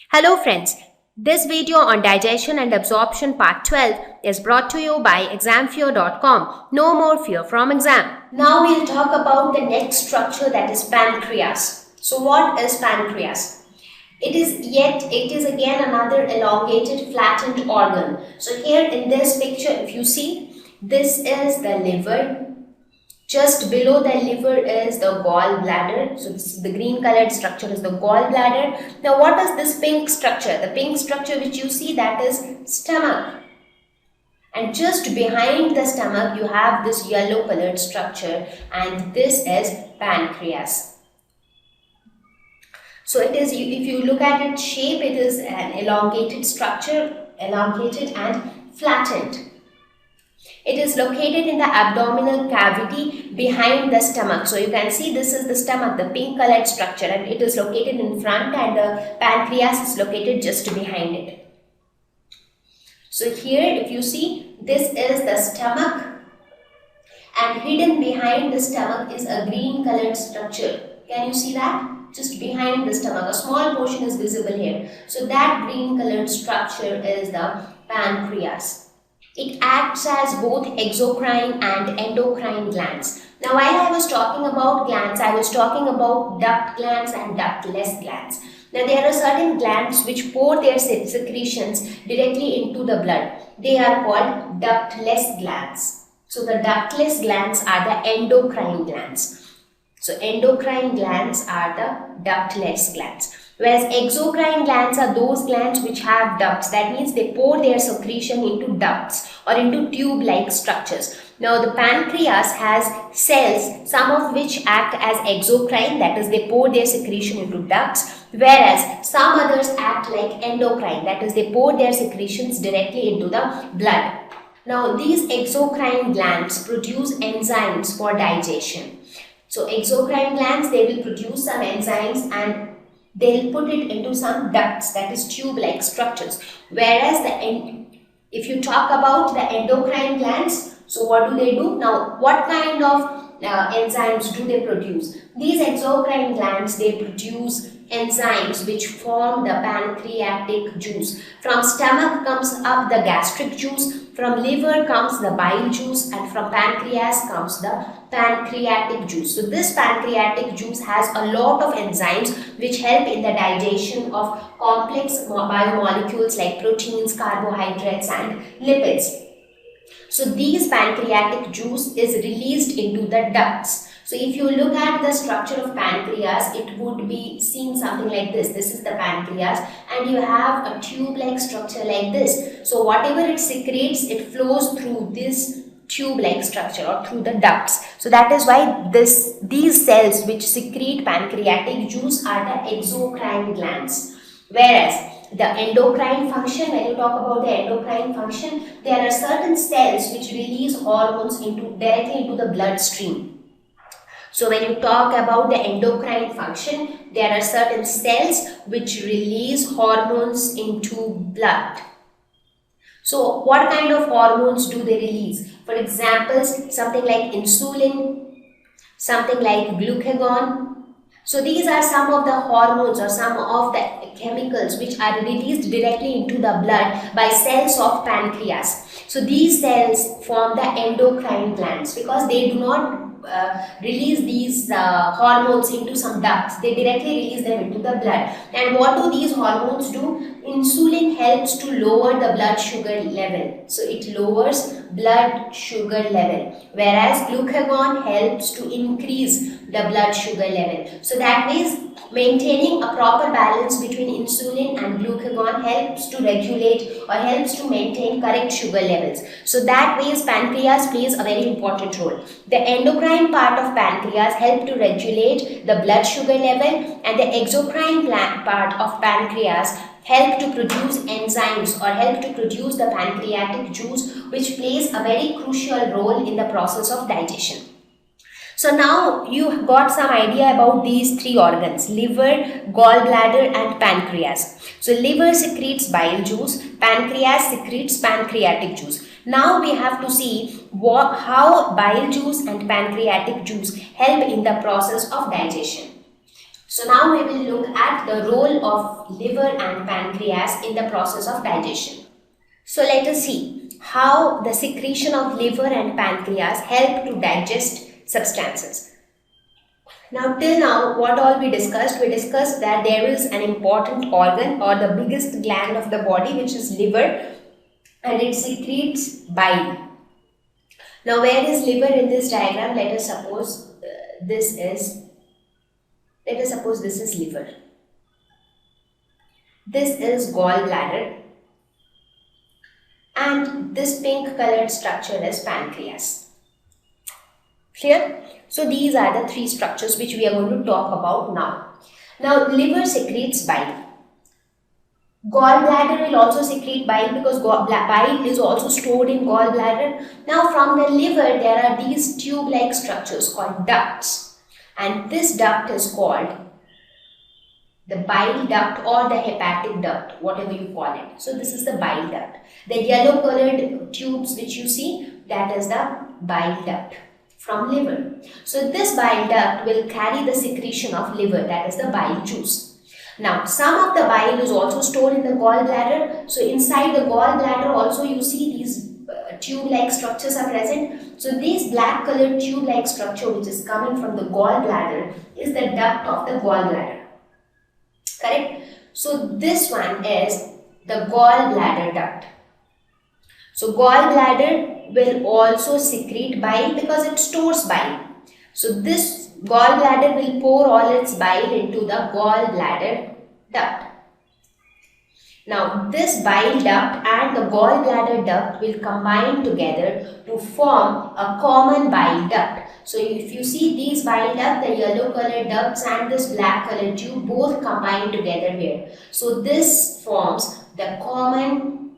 Hello friends, this video on digestion and absorption part 12 is brought to you by examfear.com. No more fear from exam. Now we'll talk about the next structure, that is pancreas. So what is pancreas? It is again another elongated flattened organ. So here in this picture, if you see, this is the liver. Just below the liver is the gallbladder. So the green colored structure is the gallbladder. Now what is this pink structure? The pink structure which you see, that is stomach. And just behind the stomach you have this yellow colored structure, and this is pancreas. So it is, if you look at its shape, it is an elongated structure, elongated and flattened. It is located in the abdominal cavity behind the stomach. So you can see this is the stomach, the pink colored structure, and it is located in front, and the pancreas is located just behind it. So here if you see, this is the stomach, and hidden behind the stomach is a green colored structure. Can you see that? Just behind the stomach, a small portion is visible here. So that green colored structure is the pancreas. It acts as both exocrine and endocrine glands. Now while I was talking about glands, I was talking about duct glands and ductless glands. Now there are certain glands which pour their secretions directly into the blood. They are called ductless glands. So the ductless glands are the endocrine glands. So endocrine glands are the ductless glands. Whereas exocrine glands are those glands which have ducts. That means they pour their secretion into ducts or into tube-like structures. Now the pancreas has cells, some of which act as exocrine, that is they pour their secretion into ducts, whereas some others act like endocrine, that is they pour their secretions directly into the blood. Now these exocrine glands produce enzymes for digestion. So exocrine glands, they will produce some enzymes and they'll put it into some ducts, that is tube-like structures. Whereas if you talk about the endocrine glands, so what do? Now, what kind of enzymes do they produce? These exocrine glands, they produce enzymes which form the pancreatic juice. From stomach comes up the gastric juice, from liver comes the bile juice, and from pancreas comes the pancreatic juice. So this pancreatic juice has a lot of enzymes which help in the digestion of complex biomolecules like proteins, carbohydrates and lipids. So these pancreatic juice is released into the ducts. So if you look at the structure of pancreas, it would be seen something like this. This is the pancreas, and you have a tube-like structure like this. So whatever it secretes, it flows through this tube-like structure or through the ducts. So that is why these cells which secrete pancreatic juice are the exocrine glands. Whereas the endocrine function, when you talk about the endocrine function, there are certain cells which release hormones directly into the bloodstream. So when you talk about the endocrine function, there are certain cells which release hormones into blood. So what kind of hormones do they release? For example, something like insulin, something like glucagon. So these are some of the hormones or some of the chemicals which are released directly into the blood by cells of pancreas. So these cells form the endocrine glands because they do not release these hormones into some ducts. They directly release them into the blood. And what do these hormones do? Insulin helps to lower the blood sugar level. So it lowers blood sugar level. Whereas glucagon helps to increase the blood sugar level. So that means maintaining a proper balance between insulin and glucagon helps to regulate or helps to maintain correct sugar levels. So that means pancreas plays a very important role. The endocrine part of pancreas help to regulate the blood sugar level, and the exocrine part of pancreas help to produce enzymes or help to produce the pancreatic juice, which plays a very crucial role in the process of digestion. So now you got some idea about these three organs: liver, gallbladder and pancreas. So liver secretes bile juice, pancreas secretes pancreatic juice. Now we have to see how bile juice and pancreatic juice help in the process of digestion. So now we will look at the role of liver and pancreas in the process of digestion. So let us see how the secretion of liver and pancreas help to digest substances. Now till now what all we discussed that there is an important organ or the biggest gland of the body, which is liver, and it secretes bile. Now where is liver in this diagram? Let us suppose this is liver. This is gallbladder, and this pink colored structure is pancreas. Clear? So these are the three structures which we are going to talk about now. Now liver secretes bile. Gallbladder will also secrete bile because bile is also stored in gallbladder. Now from the liver there are these tube-like structures called ducts, and this duct is called the bile duct or the hepatic duct, whatever you call it. So this is the bile duct. The yellow colored tubes which you see, that is the bile duct from liver. So this bile duct will carry the secretion of liver, that is the bile juice. Now some of the bile is also stored in the gallbladder. So inside the gallbladder also you see these tube-like structures are present. So this black colored tube-like structure which is coming from the gallbladder is the duct of the gallbladder. Correct? So this one is the gallbladder duct. So gallbladder will also secrete bile because it stores bile. So this gallbladder will pour all its bile into the gallbladder duct. Now this bile duct and the gallbladder duct will combine together to form a common bile duct. So if you see these bile duct, the yellow colored ducts and this black colored tube both combine together here. So this forms the common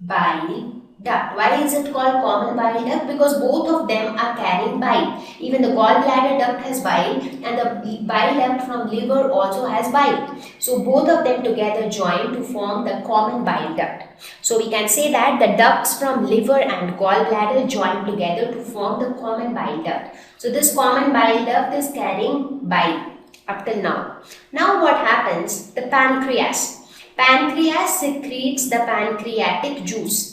bile duct. Why is it called common bile duct? Because both of them are carrying bile. Even the gallbladder duct has bile and the bile duct from liver also has bile. So both of them together join to form the common bile duct. So we can say that the ducts from liver and gallbladder join together to form the common bile duct. So this common bile duct is carrying bile up till now. Now what happens? The pancreas. Pancreas secretes the pancreatic juice.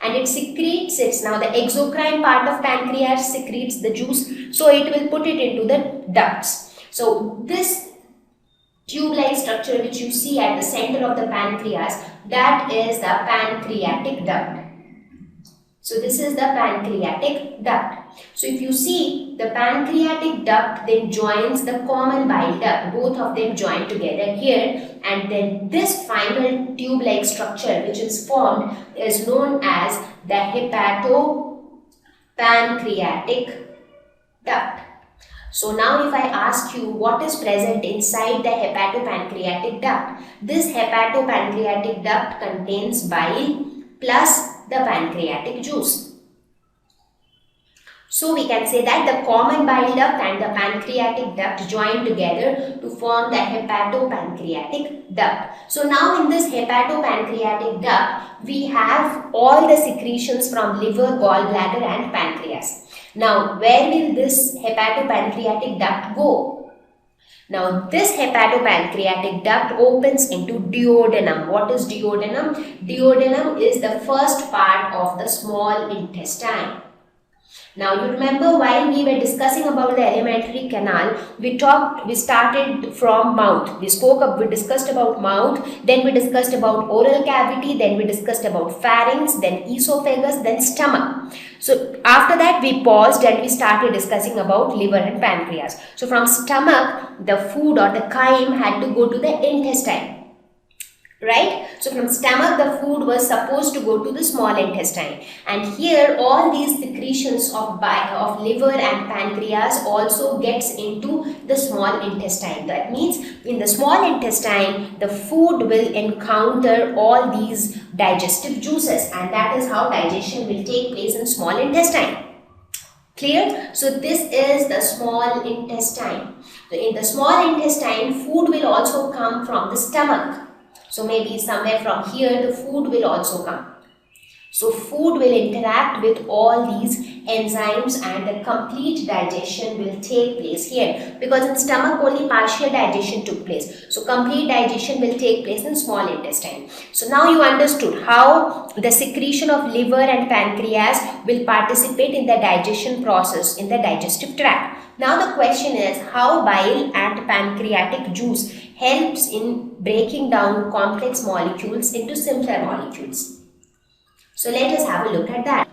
And it secretes it. Now the exocrine part of pancreas secretes the juice, so it will put it into the ducts. So this tube-like structure which you see at the center of the pancreas, that is the pancreatic duct. So this is the pancreatic duct. So if you see, the pancreatic duct then joins the common bile duct. Both of them join together here, and then this final tube-like structure which is formed is known as the hepatopancreatic duct. So now if I ask you what is present inside the hepatopancreatic duct, this hepatopancreatic duct contains bile plus the pancreatic juice. So we can say that the common bile duct and the pancreatic duct join together to form the hepatopancreatic duct. So now in this hepatopancreatic duct, we have all the secretions from liver, gallbladder and pancreas. Now where will this hepatopancreatic duct go? Now this hepatopancreatic duct opens into duodenum. What is duodenum? Duodenum is the first part of the small intestine. Now you remember while we were discussing about the alimentary canal, we started from mouth. We discussed about mouth, then we discussed about oral cavity, then we discussed about pharynx, then esophagus, then stomach. So after that we paused and we started discussing about liver and pancreas. So from stomach, the food or the chyme had to go to the intestine. Right? So from stomach the food was supposed to go to the small intestine, and here all these secretions of liver and pancreas also gets into the small intestine. That means in the small intestine the food will encounter all these digestive juices, and that is how digestion will take place in small intestine. Clear? So this is the small intestine. So in the small intestine food will also come from the stomach. So maybe somewhere from here the food will also come. So food will interact with all these enzymes and the complete digestion will take place here, because in stomach only partial digestion took place. So complete digestion will take place in small intestine. So now you understood how the secretion of liver and pancreas will participate in the digestion process in the digestive tract. Now the question is how bile and pancreatic juice helps in breaking down complex molecules into simpler molecules. So let us have a look at that.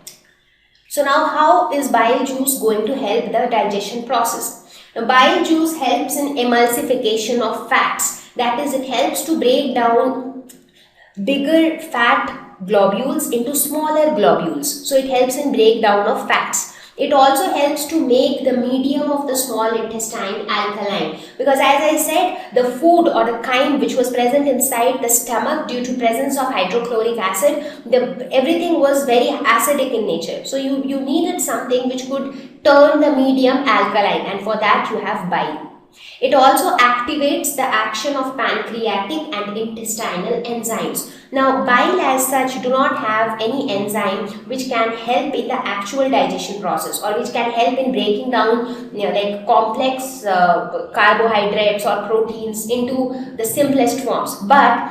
So now how is bile juice going to help the digestion process? Now bile juice helps in emulsification of fats. That is, it helps to break down bigger fat globules into smaller globules. So it helps in breakdown of fats. It also helps to make the medium of the small intestine alkaline, because as I said, the food or the chyme which was present inside the stomach due to presence of hydrochloric acid, everything was very acidic in nature. So you needed something which could turn the medium alkaline, and for that you have bile. It also activates the action of pancreatic and intestinal enzymes. Now, bile as such do not have any enzyme which can help in the actual digestion process, or which can help in breaking down like complex carbohydrates or proteins into the simplest forms. But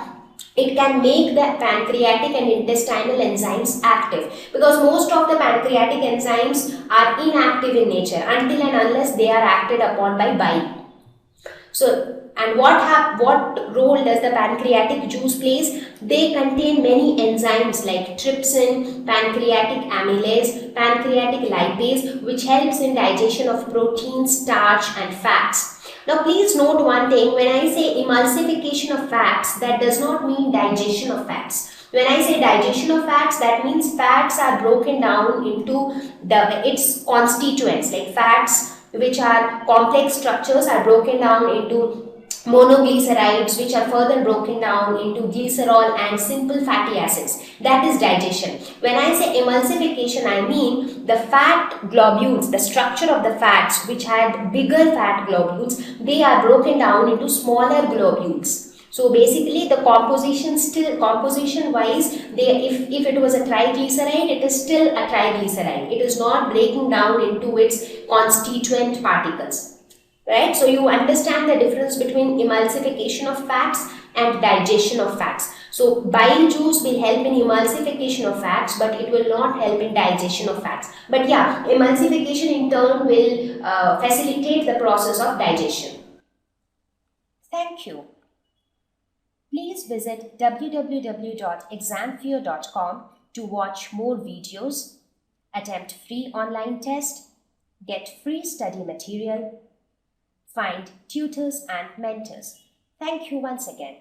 it can make the pancreatic and intestinal enzymes active, because most of the pancreatic enzymes are inactive in nature until and unless they are acted upon by bile. So, and what role does the pancreatic juice plays? They contain many enzymes like trypsin, pancreatic amylase, pancreatic lipase, which helps in digestion of protein, starch and fats. Now please note one thing, when I say emulsification of fats, that does not mean digestion of fats. When I say digestion of fats, that means fats are broken down into its constituents, like fats which are complex structures are broken down into monoglycerides, which are further broken down into glycerol and simple fatty acids. That is digestion. When I say emulsification, I mean the fat globules, the structure of the fats which had bigger fat globules, they are broken down into smaller globules. So basically the composition wise, if it was a triglyceride, it is still a triglyceride. It is not breaking down into its constituent particles. Right? So you understand the difference between emulsification of fats and digestion of fats. So bile juice will help in emulsification of fats, but it will not help in digestion of fats. But yeah, emulsification in turn will facilitate the process of digestion. Thank you. Please visit www.examfear.com to watch more videos, attempt free online test, get free study material, find tutors and mentors. Thank you once again.